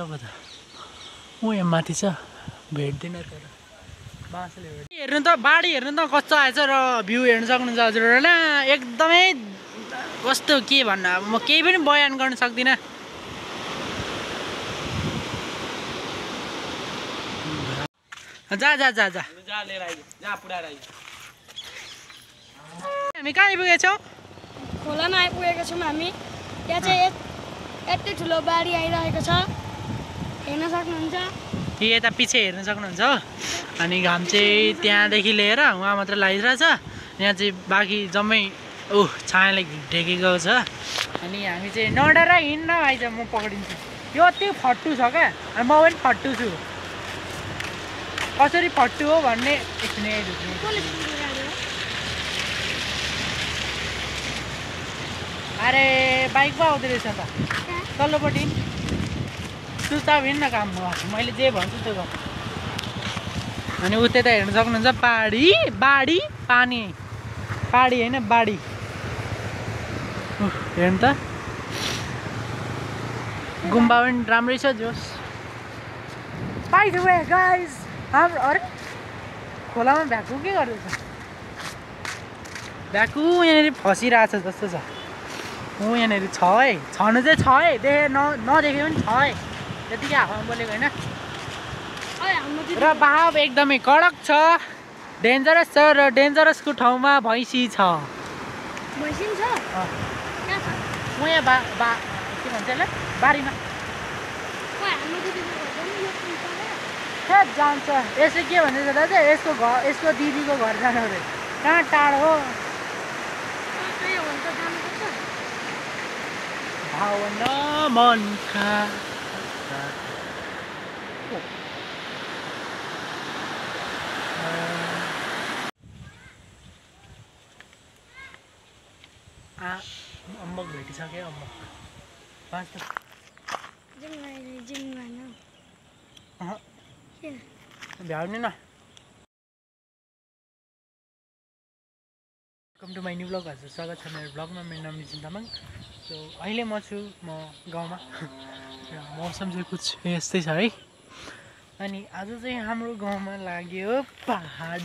अब त ऊ यहाँ माथि छ भेट्दैन तर बाँसले हेर्नु त बाढी हेर्नु त कस्तो आएछ र भ्यू हेर्नु सक्नुहुन्छ हजुरहरूले एकदमै कस्तो के भन्नु अब म केही पनि बयान गर्न सक्दिनँ जा जा जा जा हामी कहाँ आइपुगेछौँ खोलामा आइपुगेका छौँ हामी यहाँ चाहिँ यति ठुलो बाढी आइरहेको छ हेर्न सक्नुहुन्छ यता पछि हेर्न सक्नुहुन्छ अनि घाम चाहिँ त्यहाँदेखि लिएर उहाँ मात्र लागिरहेछ यहाँ चाहिँ बाँकी जम्मै छायाले ढेकेको छ अनि हामी चाहिँ नडर हिँड्न आइज म पक्रिन्छु यो अति फट्टु छ क्या अनि म पनि फट्टु छु कसरी फट्टु हो भन्ने एकछिन अरे बाइकमा आउँदो रहेछ त तल्लोपट्टि चुपचाप हिँड्न काम मैले जे भन्छु त्यो गर्छु अनि उतै त हेर्न सक्नुहुन्छ बाढी बाढी पानी पाडी होइन बाढी हेर्नु त गुम्बा पनि राम्रै छ जोस् बाइ द वे गाइज हाम्रो अरे खोलामा भ्याकु के गर्दैछ भ्याकु यहाँनिर फसिरहेछ जस्तो छ यहाँनिर छ है छनु चाहिँ छ है नदेखे पनि छ है त्यतिकै हावामा बोलेको होइन र बहाव एकदमै कडक छ डेन्जरस छ र डेन्जरसको ठाउँमा भैँसी छ यहाँ के भन्छ यसलाई बारीमा जान्छ यसले के भन्दैछ दाजु यसको दिदीको घर जानु अरे कहाँ टाढो हो भावना मनका अम्बक भेटिसक्यो अम्बक पाँच त भ्याउने न welcome to my new blog हजुर स्वागत छ मेरो ब्लगमा मेरो नाम निजिन तामाङ सो अहिले म छु गाउँमा र मौसम चाहिँ कुछ यस्तै छ है अनि आज चाहिँ हाम्रो गाउँमा लाग्यो पहाड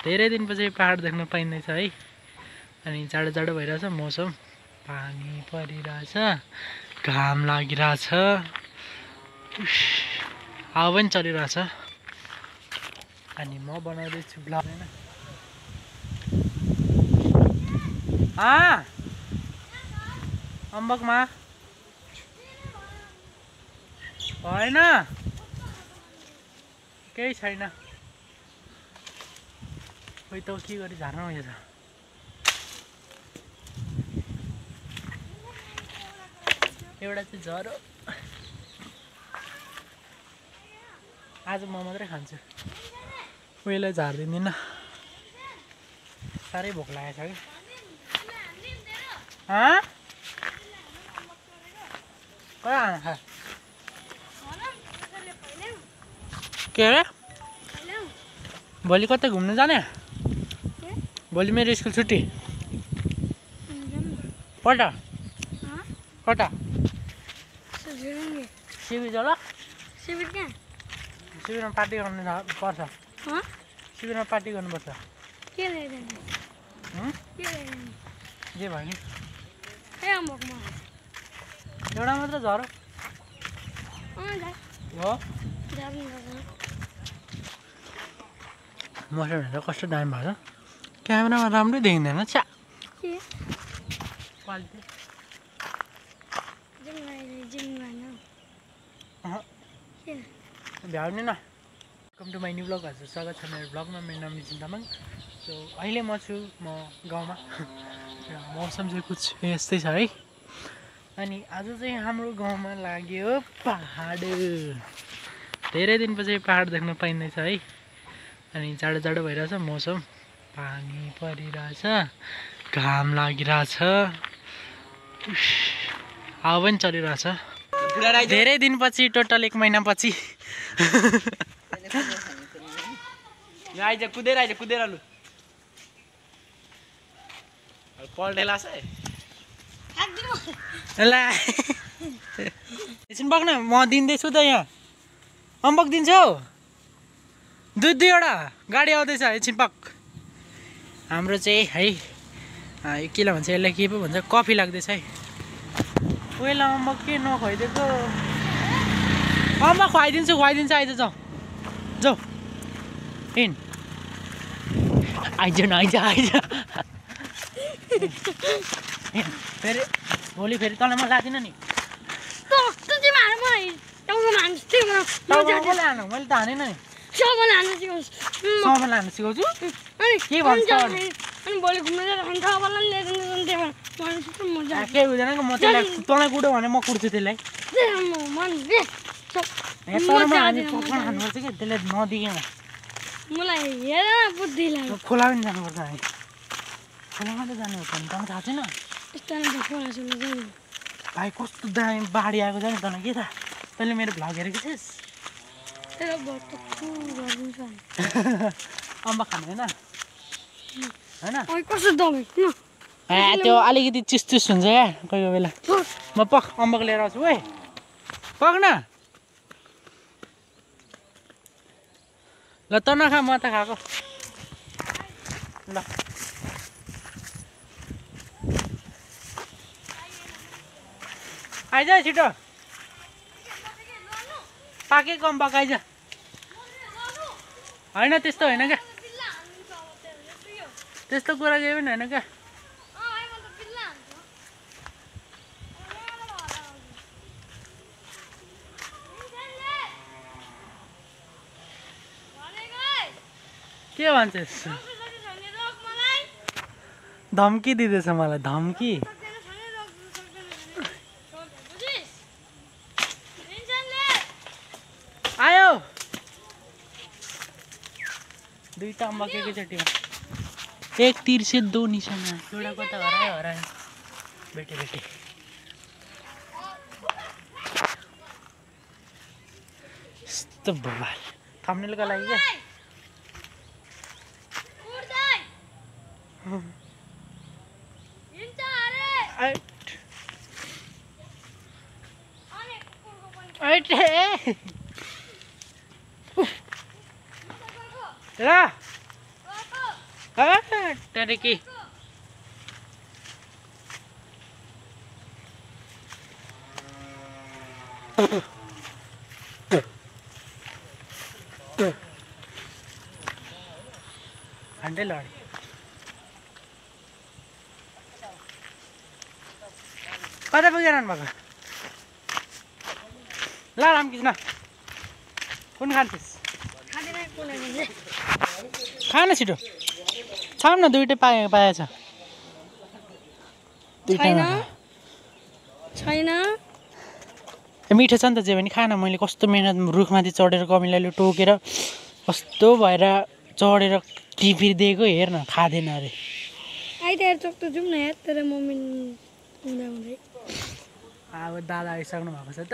धेरै दिनपछि पहाड देख्न पाइँदैछ है अनि जाडो जाडो भइरहेछ मौसम पानी परिरहेछ घाम लागिरहेछ हावा पनि चलिरहेछ अनि म बनाउँदैछु ब्लग होइन अम्बकमा भएन केही छैन खोइ त के गरी झार्नु यो त एउटा चाहिँ झरो आज म मात्रै खान्छु उयोलाई झारिदिँदिनँ साह्रै भोक लागेको छ कि कता खाना के अरे भोलि कतै घुम्नु जाने भोलि मेरो स्कुल छुट्टी कता कता शिविर ल शिविरमा पार्टी गर्नु पर्छ शिविरमा पार्टी गर्नुपर्छ जे भयो नि एउटा मात्र झरो हो मसँग हेर्दा कस्तो दामी भएको छ क्यामेरामा राम्रै देखिँदैन छ्या क्वालिटी भ्याउने न welcome to my new blog हजुर स्वागत छ मेरो ब्लगमा मेरो नाम निजिन तामाङ सो अहिले म छु गाउँमा र मौसम चाहिँ कुछ यस्तै छ है अनि आज चाहिँ हाम्रो गाउँमा लाग्यो पहाड धेरै दिनपछि पहाड देख्न पाइँदैछ है अनि जाडो जाडो भइरहेछ मौसम पानी परिरहेछ घाम लागिरहेछ हावा पनि चलिरहेछ धेरै दिनपछि टोटल 1 महिनापछि आइज कुदेर लु पल्टेला है ला एकछिन बग्न म दिँदैछु त यहाँ अम्बक दिन्छौ दुईवटा गाडी आउँदैछ एकछिन पक हाम्रो चाहिँ है यो के भन्छ यसलाई के पो भन्छ कफी लाग्दैछ है पहिला अम्बक के नखुवाइदिएको अम्बक खुवाइदिन्छु आइज जाऊ जाऊ हिँड आइज न आइज फेरि भोलि फेरि तँलाई म लादिनँ नि लानु मैले त हानेन नि लानु सिकाउँछु के भन्छ केही हुँदैन कि म त्यसलाई तँलाई कुटो भने म कुट्छु त्यसलाई खानुपर्छ कि त्यसले नदिएन मलाई हेर बुद्धि लाग्यो खोला पनि जानुपर्छ हामी खोलामा त जानुपर्छ नि तँलाई थाहा छैन भाइ कस्तो दामी बाढी आएको छ नि तँलाई के थाहा तैँले मेरो भ्लग हेरेको थिइस् अम्बक खानु होइन कस्तो दबाई त्यो अलिकति चिस हुन्छ क्या कोही कोही बेला म पख अम्बक लिएर आउँछु है पख न ल त नखा म त खाएको ल आइज छिटो पाकेको अम्बक आइज होइन त्यस्तो होइन क्या त्यस्तो कुरा केही पनि होइन क्या के भन्छस् धम्की दिँदैछ मलाई धम्की आयो दुईटा अम्बक एकैचोटिमा एक तीर से दो निशाना एउटा कता हरायो बेटे यस्तो बवाल थम्बनेलको लागि क्या की घंटे लड़ी कता पुगेर भएको ल रामकृष्ण कुन खान्छस् खान छिटो छाम न दुईटै पाएछ छैन मिठो छ नि त जे पनि खान मैले कस्तो मेहनत रुखमाथि चढेर कमिलाले टोकेर कस्तो भएर चढेर टिपेर दिएको हेर न खाँदैन अरे आइतबार चोक त जाउँ न यार तेरो मम्मी हुँदै अब दादा आइसक्नु भएको छ त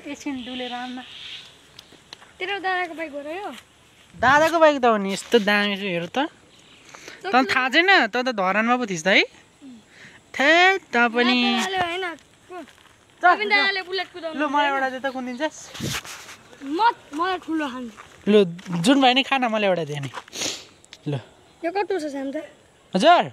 एकछिन डुलेर आउन तेरो दादाको बाइक हो र यो दादाको बाइक त हो नि यस्तो दामी छ हेर त तँ थाहा छैन त धरानमा पो थिइस् त है थै त पनि ल मलाई एउटा दे त कुन दिन्छस् मलाई ठुलो खान्छ ल जुन भयो नि खाना मलाई एउटा दिए नि ल यो कस्तो छ साम त हजुर